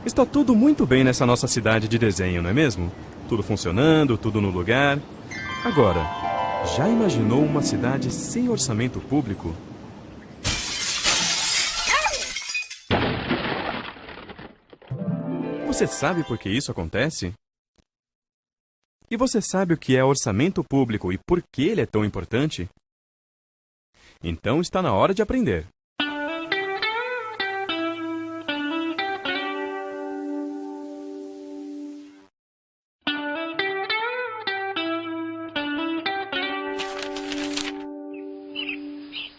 Está tudo muito bem nessa nossa cidade de desenho, não é mesmo? Tudo funcionando, tudo no lugar. Agora, já imaginou uma cidade sem orçamento público? Você sabe por que isso acontece? E você sabe o que é orçamento público e por que ele é tão importante? Então está na hora de aprender.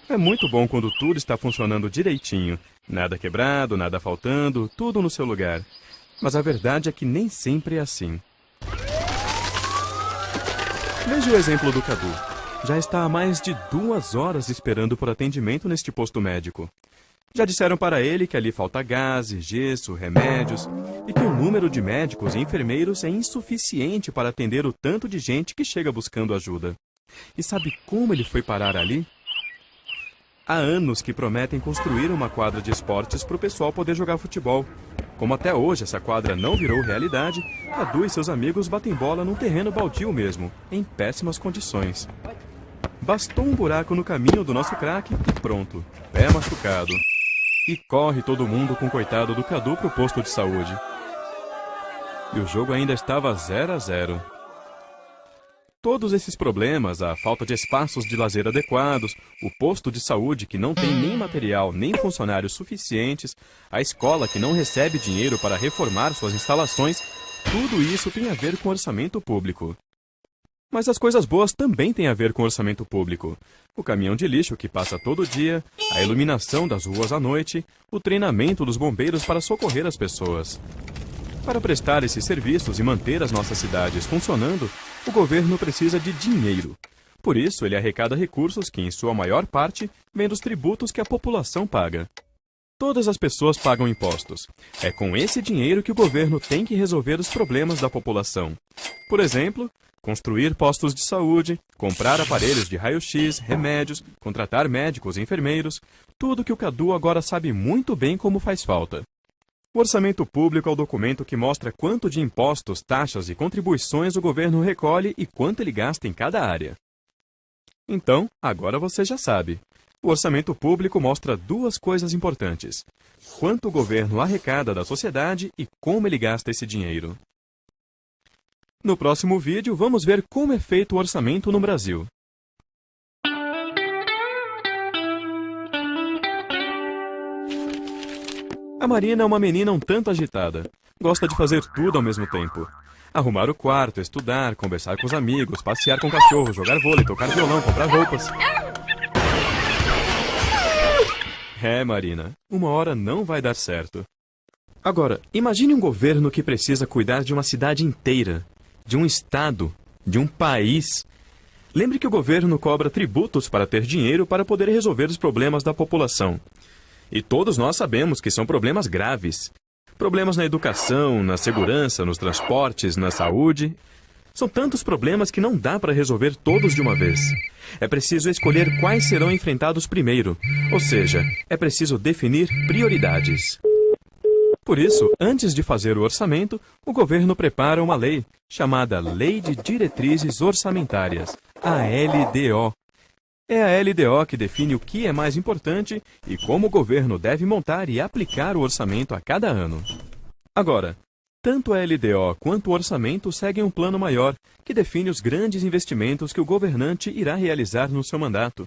É muito bom quando tudo está funcionando direitinho. Nada quebrado, nada faltando, tudo no seu lugar. Mas a verdade é que nem sempre é assim. Veja o exemplo do Cadu. Já está há mais de 2 horas esperando por atendimento neste posto médico. Já disseram para ele que ali falta gases, gesso, remédios e que o número de médicos e enfermeiros é insuficiente para atender o tanto de gente que chega buscando ajuda. E sabe como ele foi parar ali? Há anos que prometem construir uma quadra de esportes para o pessoal poder jogar futebol. Como até hoje essa quadra não virou realidade, Cadu e seus amigos batem bola num terreno baldio mesmo, em péssimas condições. Bastou um buraco no caminho do nosso craque e pronto, pé machucado. E corre todo mundo com o coitado do Cadu pro posto de saúde. E o jogo ainda estava 0-0. Todos esses problemas, a falta de espaços de lazer adequados, o posto de saúde que não tem nem material nem funcionários suficientes, a escola que não recebe dinheiro para reformar suas instalações, tudo isso tem a ver com orçamento público. Mas as coisas boas também têm a ver com orçamento público. O caminhão de lixo que passa todo dia, a iluminação das ruas à noite, o treinamento dos bombeiros para socorrer as pessoas. Para prestar esses serviços e manter as nossas cidades funcionando, o governo precisa de dinheiro. Por isso, ele arrecada recursos que, em sua maior parte, vêm dos tributos que a população paga. Todas as pessoas pagam impostos. É com esse dinheiro que o governo tem que resolver os problemas da população. Por exemplo, construir postos de saúde, comprar aparelhos de raio-x, remédios, contratar médicos e enfermeiros, tudo que o Cadu agora sabe muito bem como faz falta. O orçamento público é o documento que mostra quanto de impostos, taxas e contribuições o governo recolhe e quanto ele gasta em cada área. Então, agora você já sabe. O orçamento público mostra 2 coisas importantes: quanto o governo arrecada da sociedade e como ele gasta esse dinheiro. No próximo vídeo, vamos ver como é feito o orçamento no Brasil. A Marina é uma menina um tanto agitada. Gosta de fazer tudo ao mesmo tempo. Arrumar o quarto, estudar, conversar com os amigos, passear com o cachorro, jogar vôlei, tocar violão, comprar roupas. É, Marina, uma hora não vai dar certo. Agora, imagine um governo que precisa cuidar de uma cidade inteira, de um estado, de um país. Lembre que o governo cobra tributos para ter dinheiro para poder resolver os problemas da população. E todos nós sabemos que são problemas graves. Problemas na educação, na segurança, nos transportes, na saúde. São tantos problemas que não dá para resolver todos de uma vez. É preciso escolher quais serão enfrentados primeiro. Ou seja, é preciso definir prioridades. Por isso, antes de fazer o orçamento, o governo prepara uma lei, chamada Lei de Diretrizes Orçamentárias, a LDO. É a LDO que define o que é mais importante e como o governo deve montar e aplicar o orçamento a cada ano. Agora, tanto a LDO quanto o orçamento seguem um plano maior, que define os grandes investimentos que o governante irá realizar no seu mandato.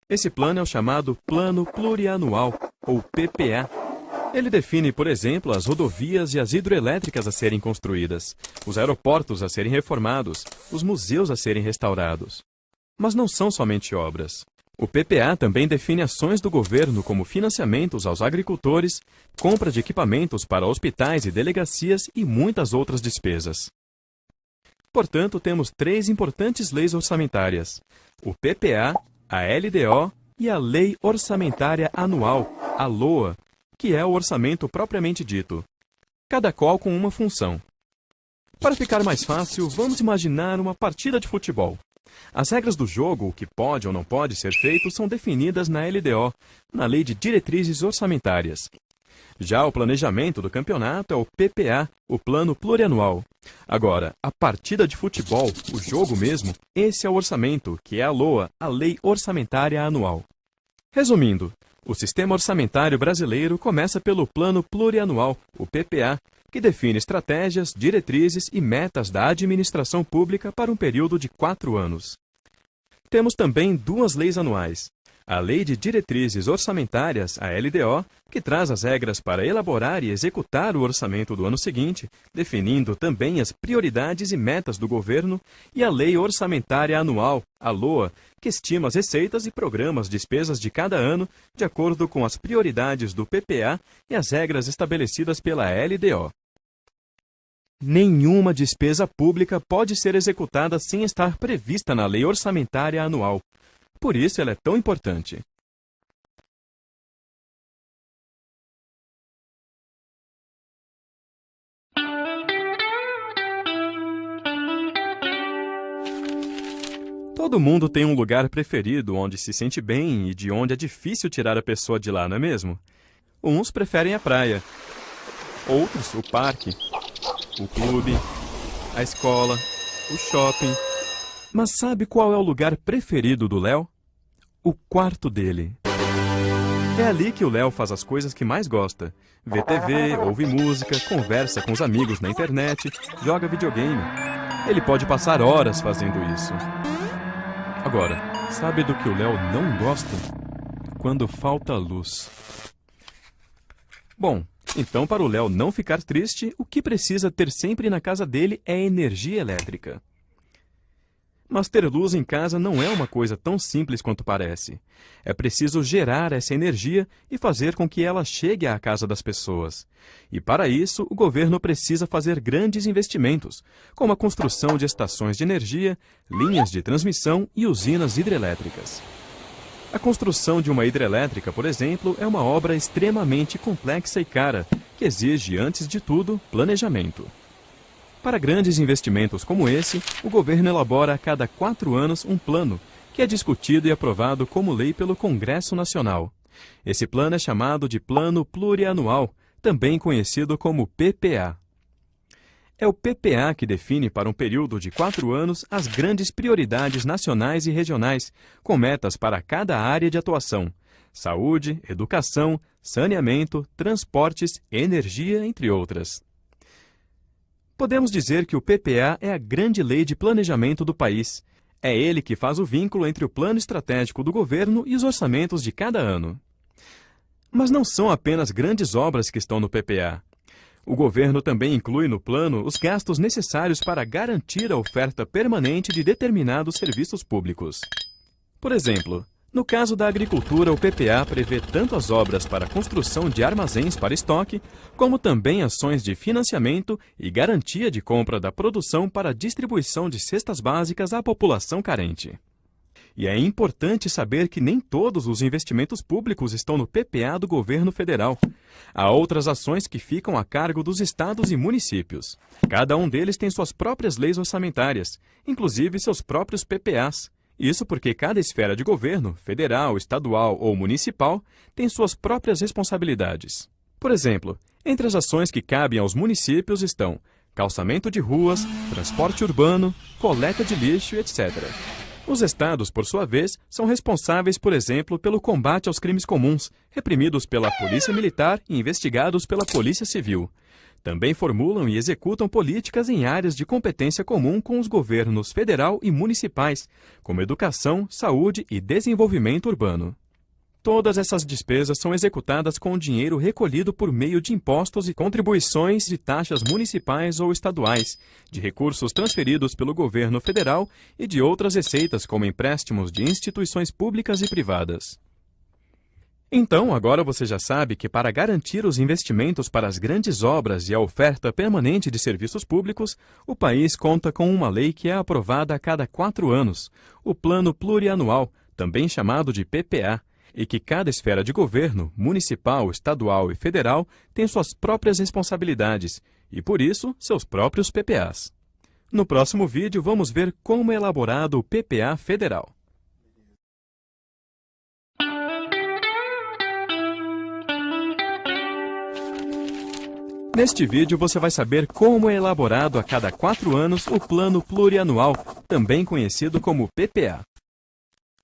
Esse plano é o chamado Plano Plurianual, ou PPA. Ele define, por exemplo, as rodovias e as hidroelétricas a serem construídas, os aeroportos a serem reformados, os museus a serem restaurados. Mas não são somente obras. O PPA também define ações do governo como financiamentos aos agricultores, compra de equipamentos para hospitais e delegacias e muitas outras despesas. Portanto, temos 3 importantes leis orçamentárias: o PPA, a LDO e a Lei Orçamentária Anual, a LOA, que é o orçamento propriamente dito, cada qual com uma função. Para ficar mais fácil, vamos imaginar uma partida de futebol. As regras do jogo, o que pode ou não pode ser feito, são definidas na LDO, na Lei de Diretrizes Orçamentárias. Já o planejamento do campeonato é o PPA, o Plano Plurianual. Agora, a partida de futebol, o jogo mesmo, esse é o orçamento, que é a LOA, a Lei Orçamentária Anual. Resumindo, o sistema orçamentário brasileiro começa pelo Plano Plurianual, o PPA, que define estratégias, diretrizes e metas da administração pública para um período de 4 anos. Temos também 2 leis anuais. A Lei de Diretrizes Orçamentárias, a LDO, que traz as regras para elaborar e executar o orçamento do ano seguinte, definindo também as prioridades e metas do governo, e a Lei Orçamentária Anual, a LOA, que estima as receitas e programas despesas de cada ano de acordo com as prioridades do PPA e as regras estabelecidas pela LDO. Nenhuma despesa pública pode ser executada sem estar prevista na Lei Orçamentária Anual. Por isso ela é tão importante. Todo mundo tem um lugar preferido onde se sente bem e de onde é difícil tirar a pessoa de lá, não é mesmo? Uns preferem a praia, outros o parque, o clube, a escola, o shopping. Mas sabe qual é o lugar preferido do Léo? O quarto dele. É ali que o Léo faz as coisas que mais gosta. Vê TV, ouve música, conversa com os amigos na internet, joga videogame. Ele pode passar horas fazendo isso. Agora, sabe do que o Léo não gosta? Quando falta luz. Bom, então para o Léo não ficar triste, o que precisa ter sempre na casa dele é energia elétrica. Mas ter luz em casa não é uma coisa tão simples quanto parece. É preciso gerar essa energia e fazer com que ela chegue à casa das pessoas. E para isso, o governo precisa fazer grandes investimentos, como a construção de estações de energia, linhas de transmissão e usinas hidrelétricas. A construção de uma hidrelétrica, por exemplo, é uma obra extremamente complexa e cara, que exige, antes de tudo, planejamento. Para grandes investimentos como esse, o governo elabora a cada 4 anos um plano, que é discutido e aprovado como lei pelo Congresso Nacional. Esse plano é chamado de Plano Plurianual, também conhecido como PPA. É o PPA que define para um período de 4 anos as grandes prioridades nacionais e regionais, com metas para cada área de atuação: saúde, educação, saneamento, transportes, energia, entre outras. Podemos dizer que o PPA é a grande lei de planejamento do país. É ele que faz o vínculo entre o plano estratégico do governo e os orçamentos de cada ano. Mas não são apenas grandes obras que estão no PPA. O governo também inclui no plano os gastos necessários para garantir a oferta permanente de determinados serviços públicos. Por exemplo, no caso da agricultura, o PPA prevê tanto as obras para a construção de armazéns para estoque, como também ações de financiamento e garantia de compra da produção para a distribuição de cestas básicas à população carente. E é importante saber que nem todos os investimentos públicos estão no PPA do governo federal. Há outras ações que ficam a cargo dos estados e municípios. Cada um deles tem suas próprias leis orçamentárias, inclusive seus próprios PPAs. Isso porque cada esfera de governo, federal, estadual ou municipal, tem suas próprias responsabilidades. Por exemplo, entre as ações que cabem aos municípios estão calçamento de ruas, transporte urbano, coleta de lixo, etc. Os estados, por sua vez, são responsáveis, por exemplo, pelo combate aos crimes comuns, reprimidos pela Polícia Militar e investigados pela Polícia Civil. Também formulam e executam políticas em áreas de competência comum com os governos federal e municipais, como educação, saúde e desenvolvimento urbano. Todas essas despesas são executadas com dinheiro recolhido por meio de impostos e contribuições de taxas municipais ou estaduais, de recursos transferidos pelo governo federal e de outras receitas como empréstimos de instituições públicas e privadas. Então, agora você já sabe que para garantir os investimentos para as grandes obras e a oferta permanente de serviços públicos, o país conta com uma lei que é aprovada a cada 4 anos, o Plano Plurianual, também chamado de PPA, e que cada esfera de governo, municipal, estadual e federal, tem suas próprias responsabilidades e, por isso, seus próprios PPAs. No próximo vídeo, vamos ver como é elaborado o PPA federal. Neste vídeo você vai saber como é elaborado a cada 4 anos o Plano Plurianual, também conhecido como PPA.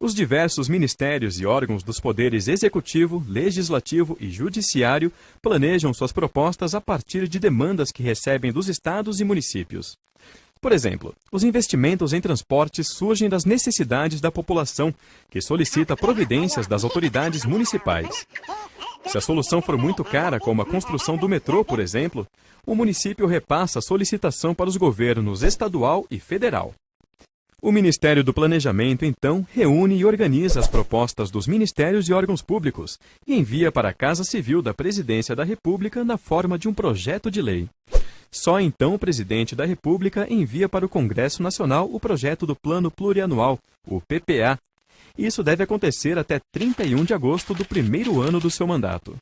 Os diversos ministérios e órgãos dos poderes executivo, legislativo e judiciário planejam suas propostas a partir de demandas que recebem dos estados e municípios. Por exemplo, os investimentos em transportes surgem das necessidades da população, que solicita providências das autoridades municipais. Se a solução for muito cara, como a construção do metrô, por exemplo, o município repassa a solicitação para os governos estadual e federal. O Ministério do Planejamento, então, reúne e organiza as propostas dos ministérios e órgãos públicos e envia para a Casa Civil da Presidência da República na forma de um projeto de lei. Só então o Presidente da República envia para o Congresso Nacional o projeto do Plano Plurianual, o PPA. Isso deve acontecer até 31 de agosto do primeiro ano do seu mandato.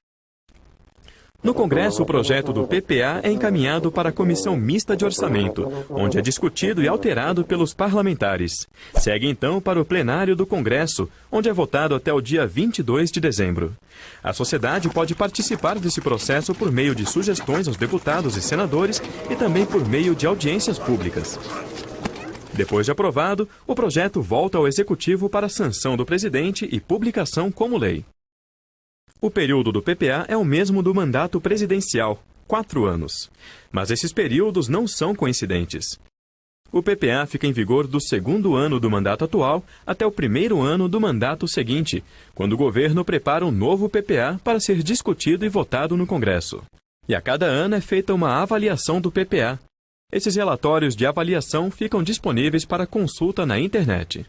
No Congresso, o projeto do PPA é encaminhado para a Comissão Mista de Orçamento, onde é discutido e alterado pelos parlamentares. Segue então para o plenário do Congresso, onde é votado até o dia 22 de dezembro. A sociedade pode participar desse processo por meio de sugestões aos deputados e senadores e também por meio de audiências públicas. Depois de aprovado, o projeto volta ao Executivo para sanção do presidente e publicação como lei. O período do PPA é o mesmo do mandato presidencial, 4 anos. Mas esses períodos não são coincidentes. O PPA fica em vigor do segundo ano do mandato atual até o primeiro ano do mandato seguinte, quando o governo prepara um novo PPA para ser discutido e votado no Congresso. E a cada ano é feita uma avaliação do PPA. Esses relatórios de avaliação ficam disponíveis para consulta na internet.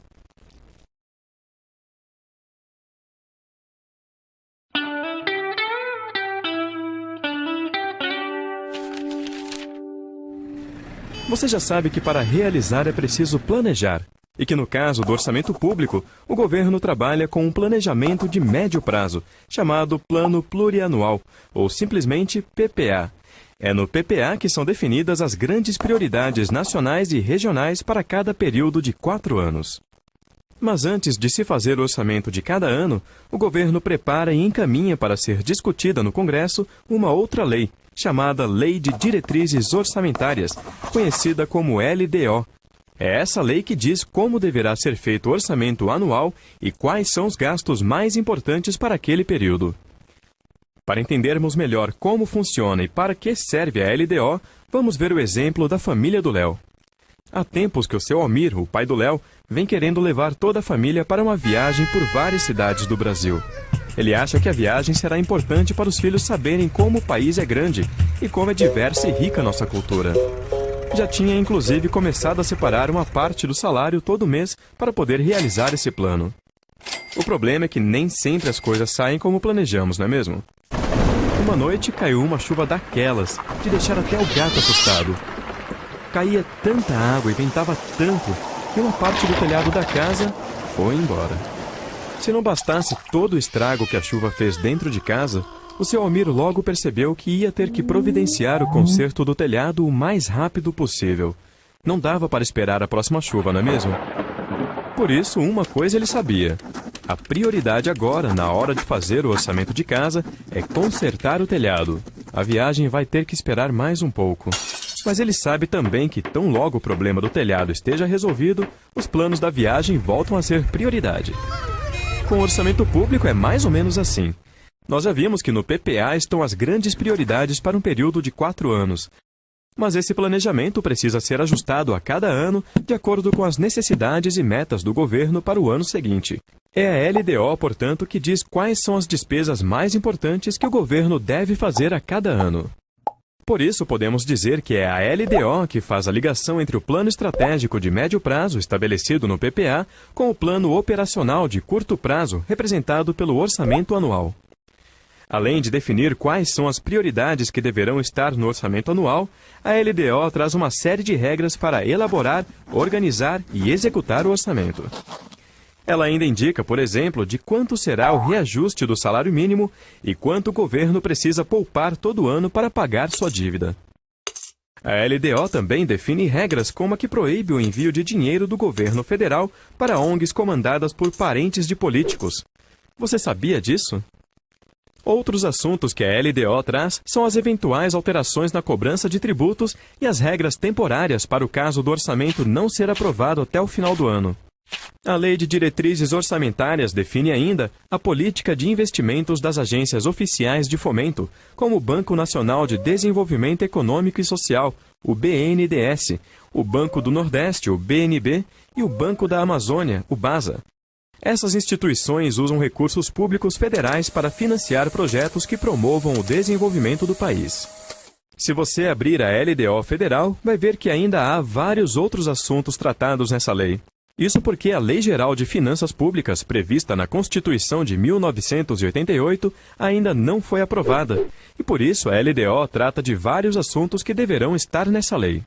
Você já sabe que para realizar é preciso planejar, e que no caso do orçamento público, o governo trabalha com um planejamento de médio prazo, chamado Plano Plurianual, ou simplesmente PPA. É no PPA que são definidas as grandes prioridades nacionais e regionais para cada período de 4 anos. Mas antes de se fazer o orçamento de cada ano, o governo prepara e encaminha para ser discutida no Congresso uma outra lei, chamada Lei de Diretrizes Orçamentárias, conhecida como LDO. É essa lei que diz como deverá ser feito o orçamento anual e quais são os gastos mais importantes para aquele período. Para entendermos melhor como funciona e para que serve a LDO, vamos ver o exemplo da família do Léo. Há tempos que o seu Almir, o pai do Léo, vem querendo levar toda a família para uma viagem por várias cidades do Brasil. Ele acha que a viagem será importante para os filhos saberem como o país é grande e como é diversa e rica a nossa cultura. Já tinha inclusive começado a separar uma parte do salário todo mês para poder realizar esse plano. O problema é que nem sempre as coisas saem como planejamos, não é mesmo? Uma noite caiu uma chuva daquelas, de deixar até o gato assustado. Caía tanta água e ventava tanto que uma parte do telhado da casa foi embora. Se não bastasse todo o estrago que a chuva fez dentro de casa, o seu Almir logo percebeu que ia ter que providenciar o conserto do telhado o mais rápido possível. Não dava para esperar a próxima chuva, não é mesmo? Por isso, uma coisa ele sabia. A prioridade agora, na hora de fazer o orçamento de casa, é consertar o telhado. A viagem vai ter que esperar mais um pouco. Mas ele sabe também que, tão logo o problema do telhado esteja resolvido, os planos da viagem voltam a ser prioridade. Com o orçamento público é mais ou menos assim. Nós já vimos que no PPA estão as grandes prioridades para um período de 4 anos. Mas esse planejamento precisa ser ajustado a cada ano de acordo com as necessidades e metas do governo para o ano seguinte. É a LDO, portanto, que diz quais são as despesas mais importantes que o governo deve fazer a cada ano. Por isso, podemos dizer que é a LDO que faz a ligação entre o plano estratégico de médio prazo, estabelecido no PPA, com o plano operacional de curto prazo, representado pelo orçamento anual. Além de definir quais são as prioridades que deverão estar no orçamento anual, a LDO traz uma série de regras para elaborar, organizar e executar o orçamento. Ela ainda indica, por exemplo, de quanto será o reajuste do salário mínimo e quanto o governo precisa poupar todo ano para pagar sua dívida. A LDO também define regras como a que proíbe o envio de dinheiro do governo federal para ONGs comandadas por parentes de políticos. Você sabia disso? Outros assuntos que a LDO traz são as eventuais alterações na cobrança de tributos e as regras temporárias para o caso do orçamento não ser aprovado até o final do ano. A Lei de Diretrizes Orçamentárias define ainda a política de investimentos das agências oficiais de fomento, como o Banco Nacional de Desenvolvimento Econômico e Social, o BNDES, o Banco do Nordeste, o BNB, e o Banco da Amazônia, o BASA. Essas instituições usam recursos públicos federais para financiar projetos que promovam o desenvolvimento do país. Se você abrir a LDO federal, vai ver que ainda há vários outros assuntos tratados nessa lei. Isso porque a Lei Geral de Finanças Públicas, prevista na Constituição de 1988, ainda não foi aprovada, e por isso a LDO trata de vários assuntos que deverão estar nessa lei.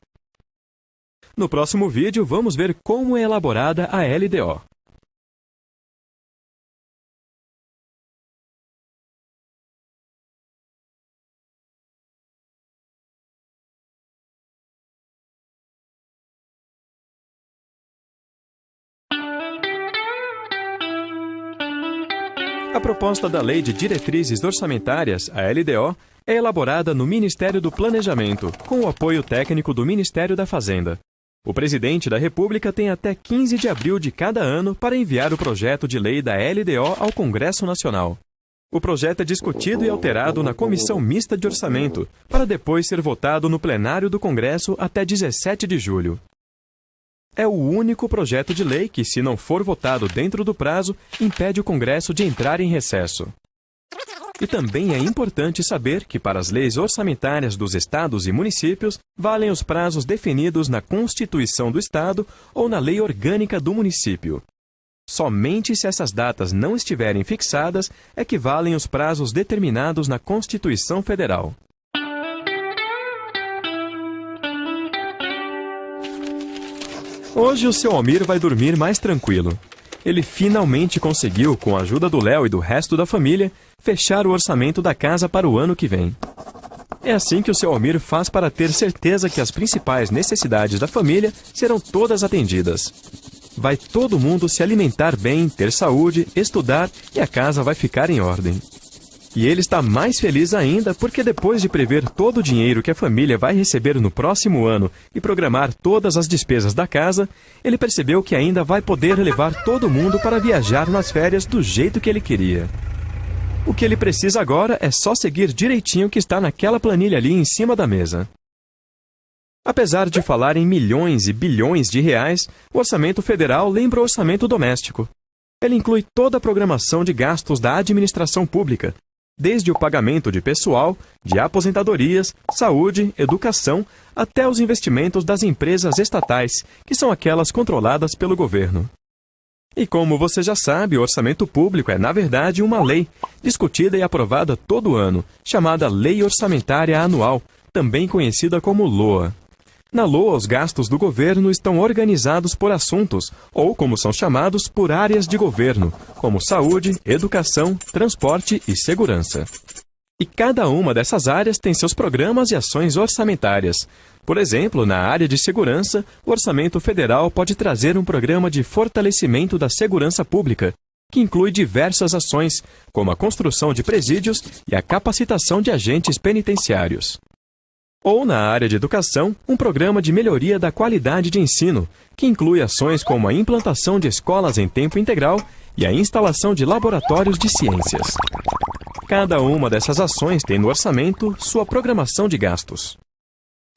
No próximo vídeo, vamos ver como é elaborada a LDO. A proposta da Lei de Diretrizes Orçamentárias, a LDO, é elaborada no Ministério do Planejamento, com o apoio técnico do Ministério da Fazenda. O Presidente da República tem até 15 de abril de cada ano para enviar o projeto de lei da LDO ao Congresso Nacional. O projeto é discutido e alterado na Comissão Mista de Orçamento, para depois ser votado no plenário do Congresso até 17 de julho. É o único projeto de lei que, se não for votado dentro do prazo, impede o Congresso de entrar em recesso. E também é importante saber que, para as leis orçamentárias dos estados e municípios, valem os prazos definidos na Constituição do Estado ou na Lei Orgânica do Município. Somente se essas datas não estiverem fixadas é que valem os prazos determinados na Constituição Federal. Hoje o seu Almir vai dormir mais tranquilo. Ele finalmente conseguiu, com a ajuda do Léo e do resto da família, fechar o orçamento da casa para o ano que vem. É assim que o seu Almir faz para ter certeza que as principais necessidades da família serão todas atendidas. Vai todo mundo se alimentar bem, ter saúde, estudar e a casa vai ficar em ordem. E ele está mais feliz ainda porque depois de prever todo o dinheiro que a família vai receber no próximo ano e programar todas as despesas da casa, ele percebeu que ainda vai poder levar todo mundo para viajar nas férias do jeito que ele queria. O que ele precisa agora é só seguir direitinho o que está naquela planilha ali em cima da mesa. Apesar de falar em milhões e bilhões de reais, o orçamento federal lembra o orçamento doméstico. Ele inclui toda a programação de gastos da administração pública, desde o pagamento de pessoal, de aposentadorias, saúde, educação, até os investimentos das empresas estatais, que são aquelas controladas pelo governo. E como você já sabe, o orçamento público é, na verdade, uma lei, discutida e aprovada todo ano, chamada Lei Orçamentária Anual, também conhecida como LOA. Na LOA, os gastos do governo estão organizados por assuntos, ou, como são chamados, por áreas de governo, como saúde, educação, transporte e segurança. E cada uma dessas áreas tem seus programas e ações orçamentárias. Por exemplo, na área de segurança, o orçamento federal pode trazer um programa de fortalecimento da segurança pública, que inclui diversas ações, como a construção de presídios e a capacitação de agentes penitenciários. Ou, na área de educação, um programa de melhoria da qualidade de ensino, que inclui ações como a implantação de escolas em tempo integral e a instalação de laboratórios de ciências. Cada uma dessas ações tem no orçamento sua programação de gastos.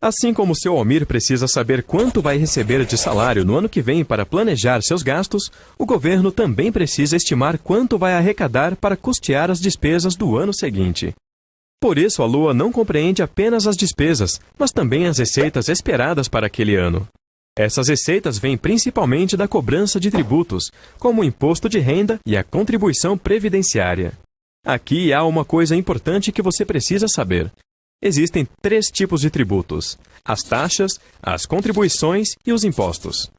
Assim como o seu Almir precisa saber quanto vai receber de salário no ano que vem para planejar seus gastos, o governo também precisa estimar quanto vai arrecadar para custear as despesas do ano seguinte. Por isso, a LOA não compreende apenas as despesas, mas também as receitas esperadas para aquele ano. Essas receitas vêm principalmente da cobrança de tributos, como o imposto de renda e a contribuição previdenciária. Aqui há uma coisa importante que você precisa saber. Existem 3 tipos de tributos: as taxas, as contribuições e os impostos.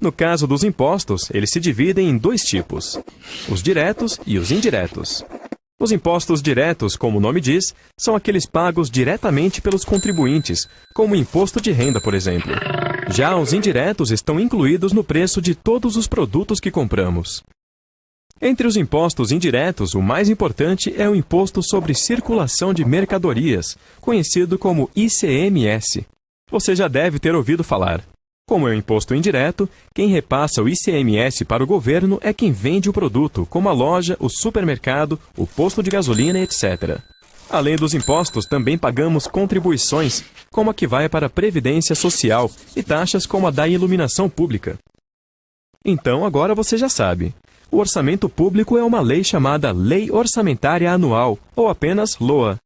No caso dos impostos, eles se dividem em 2 tipos: os diretos e os indiretos. Os impostos diretos, como o nome diz, são aqueles pagos diretamente pelos contribuintes, como o imposto de renda, por exemplo. Já os indiretos estão incluídos no preço de todos os produtos que compramos. Entre os impostos indiretos, o mais importante é o Imposto sobre Circulação de Mercadorias, conhecido como ICMS. Você já deve ter ouvido falar. Como é um imposto indireto, quem repassa o ICMS para o governo é quem vende o produto, como a loja, o supermercado, o posto de gasolina, etc. Além dos impostos, também pagamos contribuições, como a que vai para a Previdência Social, e taxas como a da iluminação pública. Então, agora você já sabe. O orçamento público é uma lei chamada Lei Orçamentária Anual, ou apenas LOA.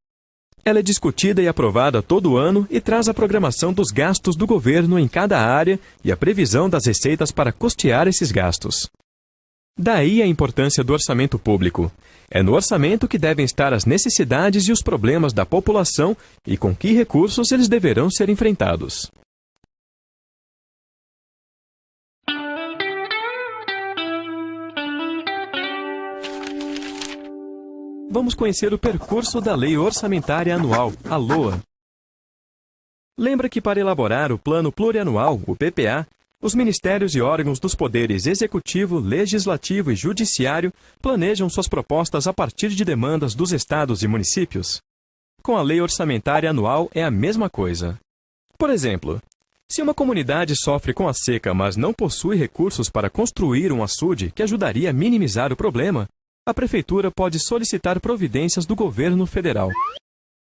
Ela é discutida e aprovada todo ano e traz a programação dos gastos do governo em cada área e a previsão das receitas para custear esses gastos. Daí a importância do orçamento público. É no orçamento que devem estar as necessidades e os problemas da população e com que recursos eles deverão ser enfrentados. Vamos conhecer o percurso da Lei Orçamentária Anual, a LOA. Lembra que para elaborar o Plano Plurianual, o PPA, os ministérios e órgãos dos poderes Executivo, Legislativo e Judiciário planejam suas propostas a partir de demandas dos estados e municípios? Com a Lei Orçamentária Anual é a mesma coisa. Por exemplo, se uma comunidade sofre com a seca, mas não possui recursos para construir um açude que ajudaria a minimizar o problema, a Prefeitura pode solicitar providências do governo federal.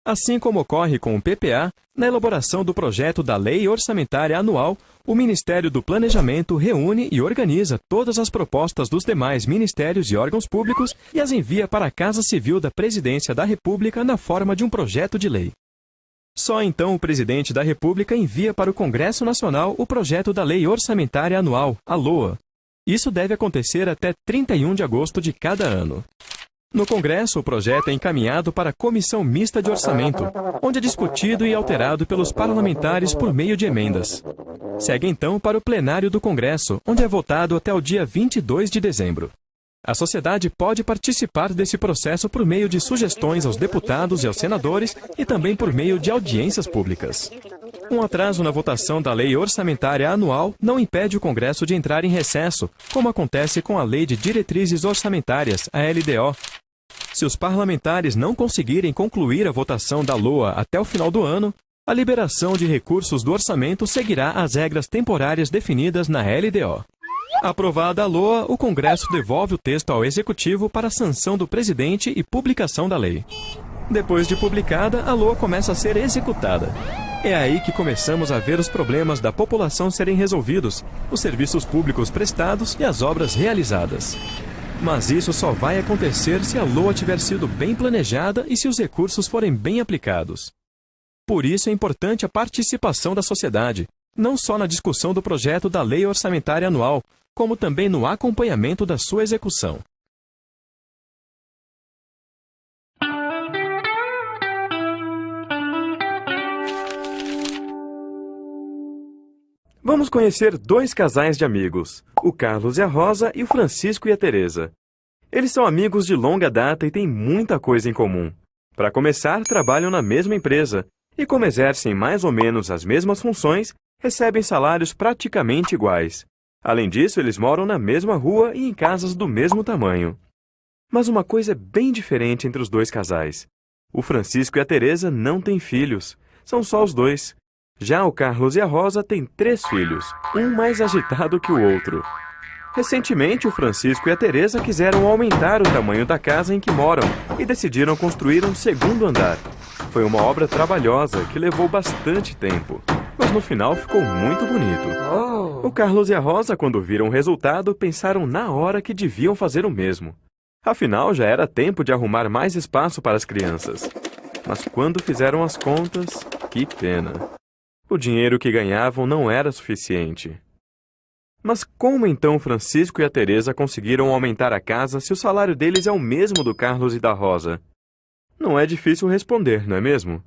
Assim como ocorre com o PPA, na elaboração do projeto da Lei Orçamentária Anual, o Ministério do Planejamento reúne e organiza todas as propostas dos demais ministérios e órgãos públicos e as envia para a Casa Civil da Presidência da República na forma de um projeto de lei. Só então o Presidente da República envia para o Congresso Nacional o projeto da Lei Orçamentária Anual, a LOA. Isso deve acontecer até 31 de agosto de cada ano. No Congresso, o projeto é encaminhado para a Comissão Mista de Orçamento, onde é discutido e alterado pelos parlamentares por meio de emendas. Segue então para o plenário do Congresso, onde é votado até o dia 22 de dezembro. A sociedade pode participar desse processo por meio de sugestões aos deputados e aos senadores e também por meio de audiências públicas. Um atraso na votação da Lei Orçamentária Anual não impede o Congresso de entrar em recesso, como acontece com a Lei de Diretrizes Orçamentárias, a LDO. Se os parlamentares não conseguirem concluir a votação da LOA até o final do ano, a liberação de recursos do orçamento seguirá as regras temporárias definidas na LDO. Aprovada a LOA, o Congresso devolve o texto ao Executivo para a sanção do presidente e publicação da lei. Depois de publicada, a LOA começa a ser executada. É aí que começamos a ver os problemas da população serem resolvidos, os serviços públicos prestados e as obras realizadas. Mas isso só vai acontecer se a LOA tiver sido bem planejada e se os recursos forem bem aplicados. Por isso é importante a participação da sociedade, não só na discussão do projeto da Lei Orçamentária Anual, como também no acompanhamento da sua execução. Vamos conhecer dois casais de amigos, o Carlos e a Rosa e o Francisco e a Teresa. Eles são amigos de longa data e têm muita coisa em comum. Para começar, trabalham na mesma empresa e, como exercem mais ou menos as mesmas funções, recebem salários praticamente iguais. Além disso, eles moram na mesma rua e em casas do mesmo tamanho. Mas uma coisa é bem diferente entre os dois casais. O Francisco e a Teresa não têm filhos, são só os dois. Já o Carlos e a Rosa têm 3 filhos, um mais agitado que o outro. Recentemente, o Francisco e a Teresa quiseram aumentar o tamanho da casa em que moram e decidiram construir um segundo andar. Foi uma obra trabalhosa que levou bastante tempo, mas no final ficou muito bonito. O Carlos e a Rosa, quando viram o resultado, pensaram na hora que deviam fazer o mesmo. Afinal, já era tempo de arrumar mais espaço para as crianças. Mas quando fizeram as contas, que pena. O dinheiro que ganhavam não era suficiente. Mas como então Francisco e a Teresa conseguiram aumentar a casa se o salário deles é o mesmo do Carlos e da Rosa? Não é difícil responder, não é mesmo?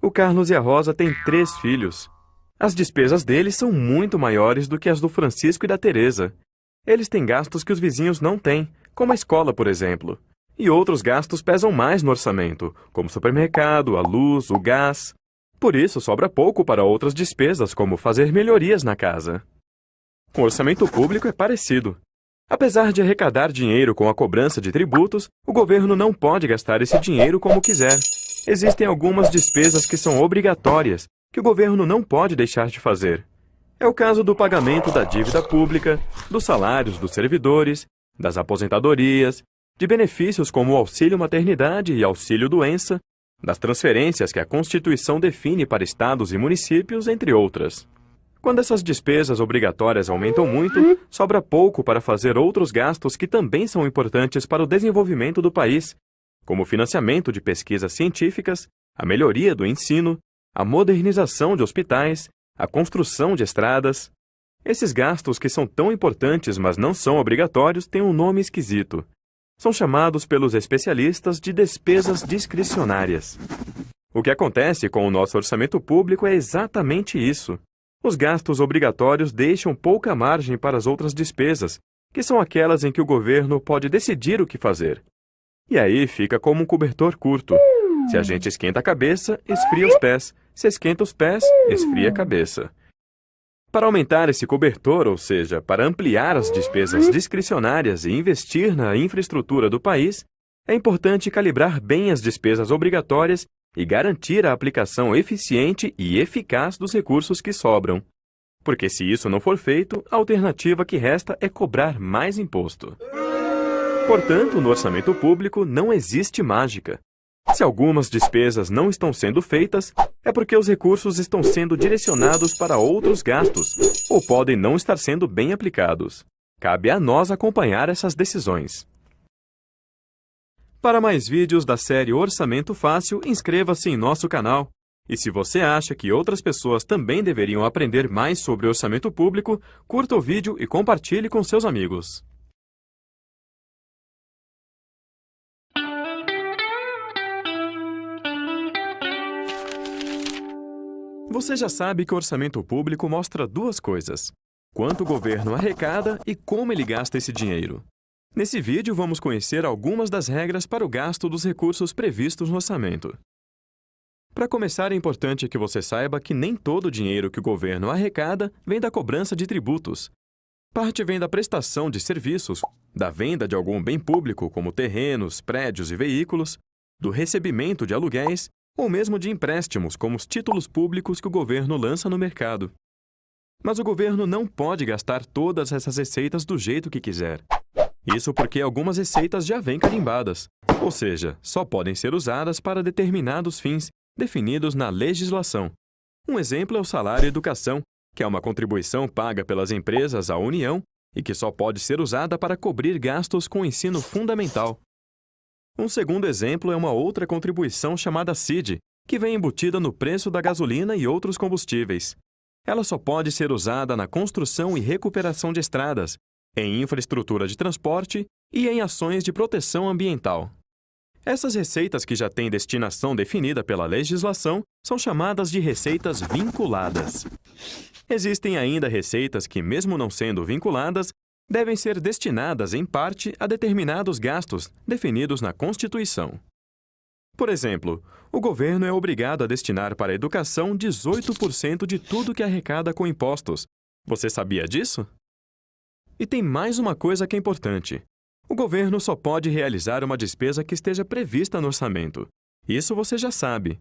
O Carlos e a Rosa têm 3 filhos. As despesas deles são muito maiores do que as do Francisco e da Teresa. Eles têm gastos que os vizinhos não têm, como a escola, por exemplo. E outros gastos pesam mais no orçamento, como o supermercado, a luz, o gás. Por isso, sobra pouco para outras despesas, como fazer melhorias na casa. Com o orçamento público é parecido. Apesar de arrecadar dinheiro com a cobrança de tributos, o governo não pode gastar esse dinheiro como quiser. Existem algumas despesas que são obrigatórias, que o governo não pode deixar de fazer. É o caso do pagamento da dívida pública, dos salários dos servidores, das aposentadorias, de benefícios como o auxílio-maternidade e auxílio-doença, das transferências que a Constituição define para estados e municípios, entre outras. Quando essas despesas obrigatórias aumentam muito, sobra pouco para fazer outros gastos que também são importantes para o desenvolvimento do país, como o financiamento de pesquisas científicas, a melhoria do ensino, a modernização de hospitais, a construção de estradas. Esses gastos que são tão importantes, mas não são obrigatórios, têm um nome esquisito. São chamados pelos especialistas de despesas discricionárias. O que acontece com o nosso orçamento público é exatamente isso. Os gastos obrigatórios deixam pouca margem para as outras despesas, que são aquelas em que o governo pode decidir o que fazer. E aí fica como um cobertor curto. Se a gente esquenta a cabeça, esfria os pés. Se esquenta os pés, esfria a cabeça. Para aumentar esse cobertor, ou seja, para ampliar as despesas discricionárias e investir na infraestrutura do país, é importante calibrar bem as despesas obrigatórias e garantir a aplicação eficiente e eficaz dos recursos que sobram. Porque se isso não for feito, a alternativa que resta é cobrar mais imposto. Portanto, no orçamento público não existe mágica. Se algumas despesas não estão sendo feitas, é porque os recursos estão sendo direcionados para outros gastos, ou podem não estar sendo bem aplicados. Cabe a nós acompanhar essas decisões. Para mais vídeos da série Orçamento Fácil, inscreva-se em nosso canal. E se você acha que outras pessoas também deveriam aprender mais sobre orçamento público, curta o vídeo e compartilhe com seus amigos. Você já sabe que o orçamento público mostra duas coisas: quanto o governo arrecada e como ele gasta esse dinheiro. Nesse vídeo, vamos conhecer algumas das regras para o gasto dos recursos previstos no orçamento. Para começar, é importante que você saiba que nem todo o dinheiro que o governo arrecada vem da cobrança de tributos. Parte vem da prestação de serviços, da venda de algum bem público, como terrenos, prédios e veículos, do recebimento de aluguéis, ou mesmo de empréstimos, como os títulos públicos que o governo lança no mercado. Mas o governo não pode gastar todas essas receitas do jeito que quiser. Isso porque algumas receitas já vêm carimbadas, ou seja, só podem ser usadas para determinados fins definidos na legislação. Um exemplo é o salário educação, que é uma contribuição paga pelas empresas à União e que só pode ser usada para cobrir gastos com o ensino fundamental. Um segundo exemplo é uma outra contribuição chamada CID, que vem embutida no preço da gasolina e outros combustíveis. Ela só pode ser usada na construção e recuperação de estradas, em infraestrutura de transporte e em ações de proteção ambiental. Essas receitas que já têm destinação definida pela legislação são chamadas de receitas vinculadas. Existem ainda receitas que, mesmo não sendo vinculadas, devem ser destinadas em parte a determinados gastos definidos na Constituição. Por exemplo, o governo é obrigado a destinar para a educação 18% de tudo que arrecada com impostos. Você sabia disso? E tem mais uma coisa que é importante. O governo só pode realizar uma despesa que esteja prevista no orçamento. Isso você já sabe.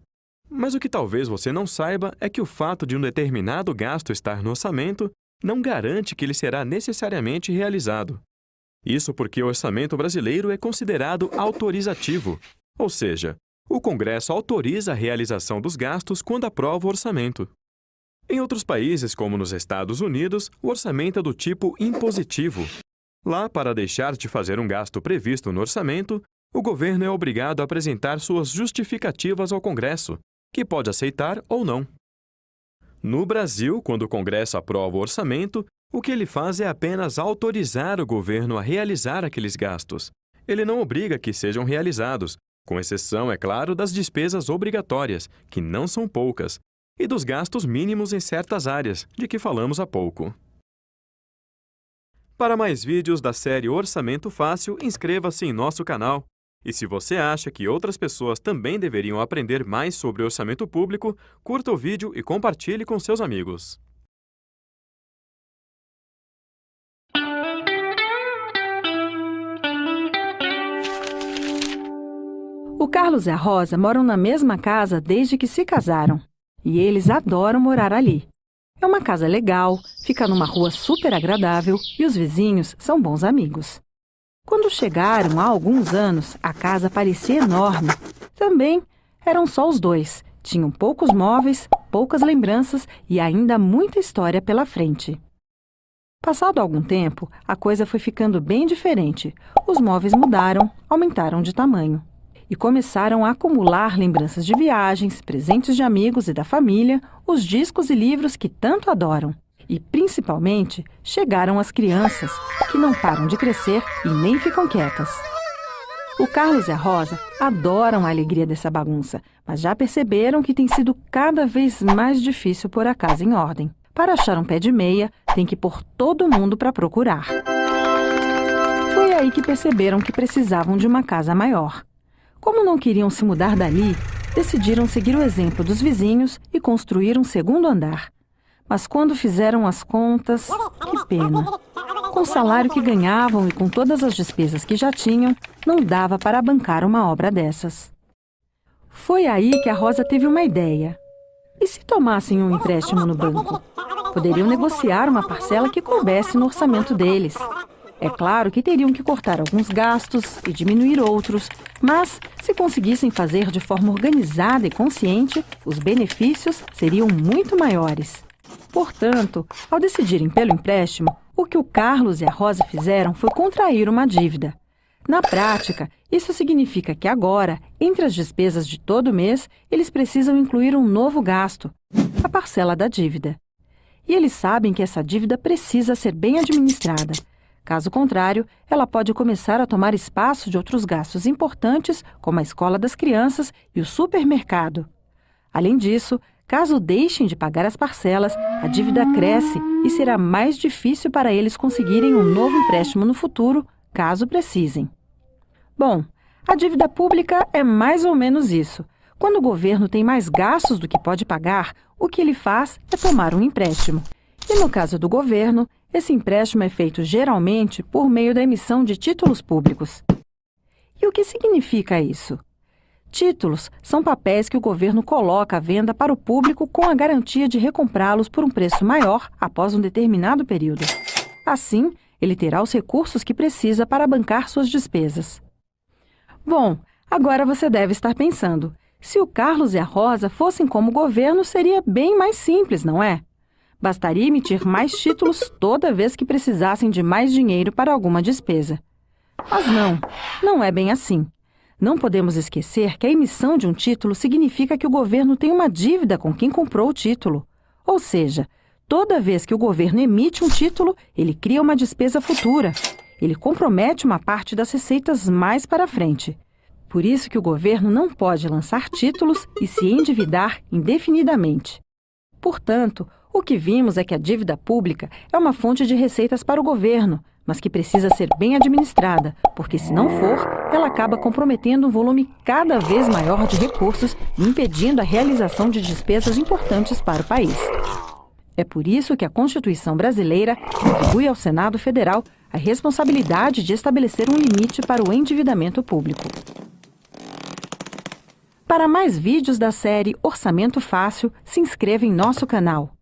Mas o que talvez você não saiba é que o fato de um determinado gasto estar no orçamento não garante que ele será necessariamente realizado. Isso porque o orçamento brasileiro é considerado autorizativo, ou seja, o Congresso autoriza a realização dos gastos quando aprova o orçamento. Em outros países, como nos Estados Unidos, o orçamento é do tipo impositivo. Lá, para deixar de fazer um gasto previsto no orçamento, o governo é obrigado a apresentar suas justificativas ao Congresso, que pode aceitar ou não. No Brasil, quando o Congresso aprova o orçamento, o que ele faz é apenas autorizar o governo a realizar aqueles gastos. Ele não obriga que sejam realizados, com exceção, é claro, das despesas obrigatórias, que não são poucas, e dos gastos mínimos em certas áreas, de que falamos há pouco. Para mais vídeos da série Orçamento Fácil, inscreva-se em nosso canal. E se você acha que outras pessoas também deveriam aprender mais sobre orçamento público, curta o vídeo e compartilhe com seus amigos. O Carlos e a Rosa moram na mesma casa desde que se casaram. E eles adoram morar ali. É uma casa legal, fica numa rua super agradável e os vizinhos são bons amigos. Quando chegaram há alguns anos, a casa parecia enorme. Também eram só os dois. Tinham poucos móveis, poucas lembranças e ainda muita história pela frente. Passado algum tempo, a coisa foi ficando bem diferente. Os móveis mudaram, aumentaram de tamanho. E começaram a acumular lembranças de viagens, presentes de amigos e da família, os discos e livros que tanto adoram. E, principalmente, chegaram as crianças, que não param de crescer e nem ficam quietas. O Carlos e a Rosa adoram a alegria dessa bagunça, mas já perceberam que tem sido cada vez mais difícil pôr a casa em ordem. Para achar um pé de meia, tem que pôr todo mundo para procurar. Foi aí que perceberam que precisavam de uma casa maior. Como não queriam se mudar dali, decidiram seguir o exemplo dos vizinhos e construir um segundo andar. Mas quando fizeram as contas, que pena. Com o salário que ganhavam e com todas as despesas que já tinham, não dava para bancar uma obra dessas. Foi aí que a Rosa teve uma ideia. E se tomassem um empréstimo no banco? Poderiam negociar uma parcela que coubesse no orçamento deles. É claro que teriam que cortar alguns gastos e diminuir outros, mas se conseguissem fazer de forma organizada e consciente, os benefícios seriam muito maiores. Portanto, ao decidirem pelo empréstimo, o que o Carlos e a Rosa fizeram foi contrair uma dívida. Na prática, isso significa que agora, entre as despesas de todo mês, eles precisam incluir um novo gasto, a parcela da dívida. E eles sabem que essa dívida precisa ser bem administrada. Caso contrário, ela pode começar a tomar espaço de outros gastos importantes, como a escola das crianças e o supermercado. Além disso, caso deixem de pagar as parcelas, a dívida cresce e será mais difícil para eles conseguirem um novo empréstimo no futuro, caso precisem. Bom, a dívida pública é mais ou menos isso. Quando o governo tem mais gastos do que pode pagar, o que ele faz é tomar um empréstimo. E no caso do governo, esse empréstimo é feito geralmente por meio da emissão de títulos públicos. E o que significa isso? Títulos são papéis que o governo coloca à venda para o público com a garantia de recomprá-los por um preço maior após um determinado período. Assim, ele terá os recursos que precisa para bancar suas despesas. Bom, agora você deve estar pensando, se o Carlos e a Rosa fossem como o governo, seria bem mais simples, não é? Bastaria emitir mais títulos toda vez que precisassem de mais dinheiro para alguma despesa. Mas não é bem assim. Não podemos esquecer que a emissão de um título significa que o governo tem uma dívida com quem comprou o título. Ou seja, toda vez que o governo emite um título, ele cria uma despesa futura. Ele compromete uma parte das receitas mais para frente. Por isso que o governo não pode lançar títulos e se endividar indefinidamente. Portanto, o que vimos é que a dívida pública é uma fonte de receitas para o governo, mas que precisa ser bem administrada, porque se não for, ela acaba comprometendo um volume cada vez maior de recursos e impedindo a realização de despesas importantes para o país. É por isso que a Constituição brasileira atribui ao Senado Federal a responsabilidade de estabelecer um limite para o endividamento público. Para mais vídeos da série Orçamento Fácil, se inscreva em nosso canal.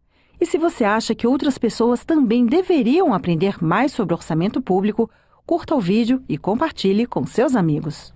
E se você acha que outras pessoas também deveriam aprender mais sobre orçamento público, curta o vídeo e compartilhe com seus amigos.